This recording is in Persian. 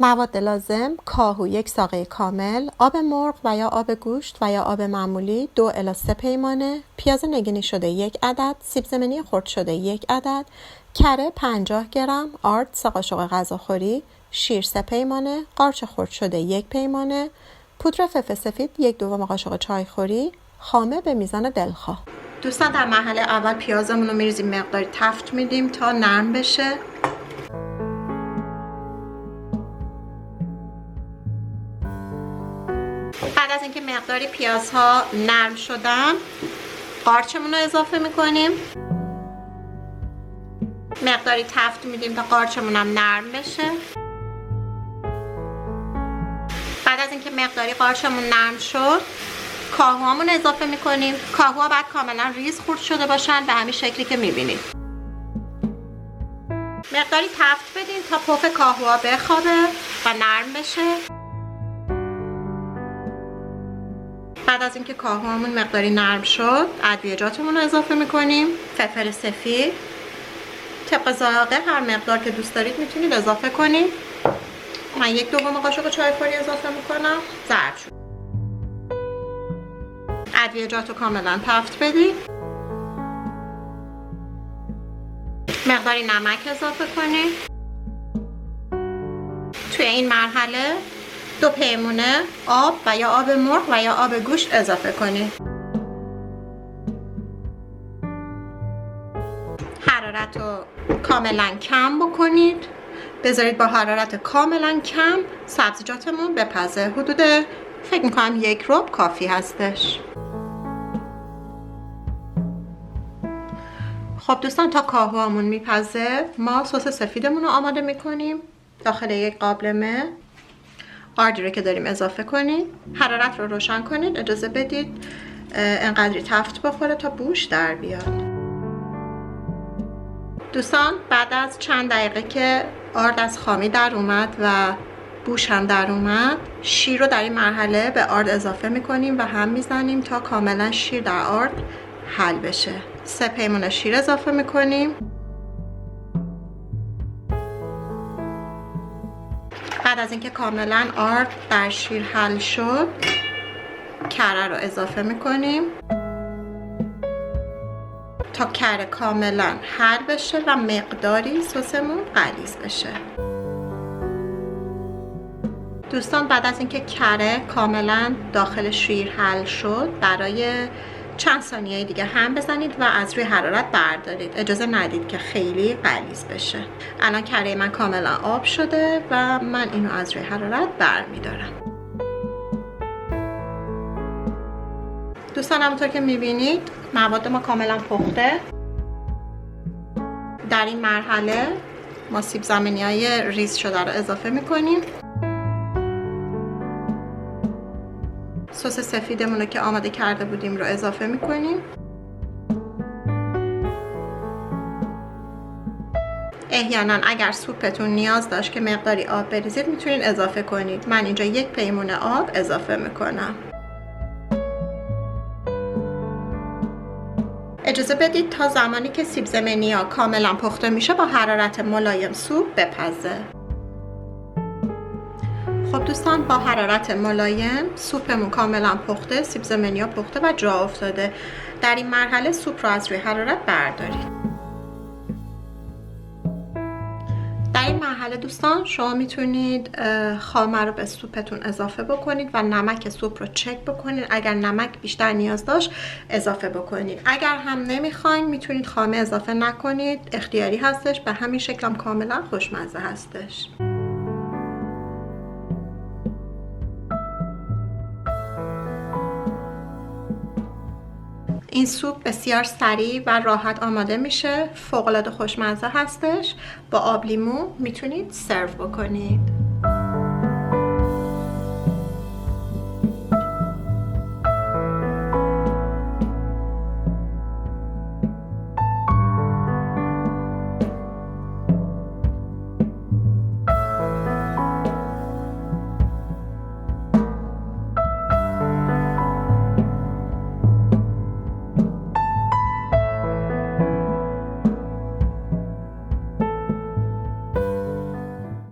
مواد لازم: کاهو 1 ساقه کامل، آب مرغ و یا آب گوشت و یا آب معمولی 2 الی 3 پیمانه، پیاز نگینی شده 1 عدد، سیب زمینی خرد شده 1 عدد، کره 50 گرم، آرد 3 قاشق غذاخوری، شیر 3 پیمانه، قارچ خرد شده 1 پیمانه، پودر فلفل سفید 1/2 قاشق چایخوری، خامه به میزان دلخواه. دوستان در مرحله اول پیازمون رو میریزیم، مقداری تفت میدیم تا نرم بشه. بعد از اینکه مقداری پیازها نرم شدن، قارچمون رو اضافه میکنیم. مقداری تفت میدیم تا قارچمون هم نرم بشه. بعد از اینکه مقداری قارچمون نرم شد، کاهوامون اضافه میکنیم. کاهوها باید کاملا ریز خورد شده باشن به همین شکلی که میبینید. مقداری تفت بدین تا پف کاهوها بخوابه و نرم بشه. بعد از اینکه کاهوامون مقداری نرم شد، ادویه‌جاتمون رو اضافه میکنیم. فلفل سفید طبق ذائقه، هر مقدار که دوست دارید میتونید اضافه کنید. من 1/2 قاشق چایخوری اضافه میکنم. زردچوبه. ادویه‌جات رو کاملا تفت بدید. مقداری نمک اضافه کنید. توی این مرحله 2 پیمونه آب و یا آب مرغ و یا آب گوشت اضافه کنید. حرارت رو کاملا کم بکنید. بذارید با حرارت کاملا کم سبزیجاتمون بپزه. حدود فکر میکنم 1 ربع کافی هستش. خب دوستان، تا کاهوامون میپزه ما سس سفیدمون رو آماده میکنیم. داخل یک قابلمه آردی رو که داریم اضافه کنید. حرارت رو روشن کنید. اجازه بدید انقدری تفت بخوره تا بوش در بیاد. دوستان، بعد از چند دقیقه که آرد از خامی در اومد و بوش هم در اومد، شیر رو در این مرحله به آرد اضافه میکنیم و هم میزنیم تا کاملا شیر در آرد حل بشه. 3 پیمونه شیر اضافه میکنیم. بعد از اینکه کاملا آرد در شیر حل شد، کره رو اضافه میکنیم تا کره کاملا حل بشه و مقداری سسمون غلیظ بشه. دوستان، بعد از اینکه کره کاملا داخل شیر حل شد، برای چند ثانیه دیگه هم بزنید و از روی حرارت بردارید. اجازه ندید که خیلی غلیظ بشه. الان کره من کاملا آب شده و من اینو از روی حرارت برمیدارم. دوستان، همونطور که میبینید مواد ما کاملا پخته. در این مرحله ما سیب زمینی های ریز شده رو اضافه میکنیم. سس سفیدمون رو که آماده کرده بودیم رو اضافه میکنیم. احیانا اگر سوپتون نیاز داشت که مقداری آب بریزید میتونید اضافه کنید. من اینجا 1 پیمونه آب اضافه میکنم. اجازه بدید تا زمانی که سیب زمینی ها کاملا پخته میشه با حرارت ملایم سوپ بپزه. خب دوستان، با حرارت ملایم سوپمون کاملا پخته، سیب زمینی ها پخته و جا افتاده. در این مرحله سوپ رو از روی حرارت بردارید. در این مرحله دوستان شما میتونید خامه رو به سوپتون اضافه بکنید و نمک سوپ رو چک بکنید. اگر نمک بیشتر نیاز داشت اضافه بکنید. اگر هم نمیخواین میتونید خامه اضافه نکنید، اختیاری هستش. به همین شکل هم کاملا خوشمزه هستش. این سوپ بسیار سریع و راحت آماده میشه. فوق العاده خوشمزه هستش. با آب لیمو میتونید سرو بکنید.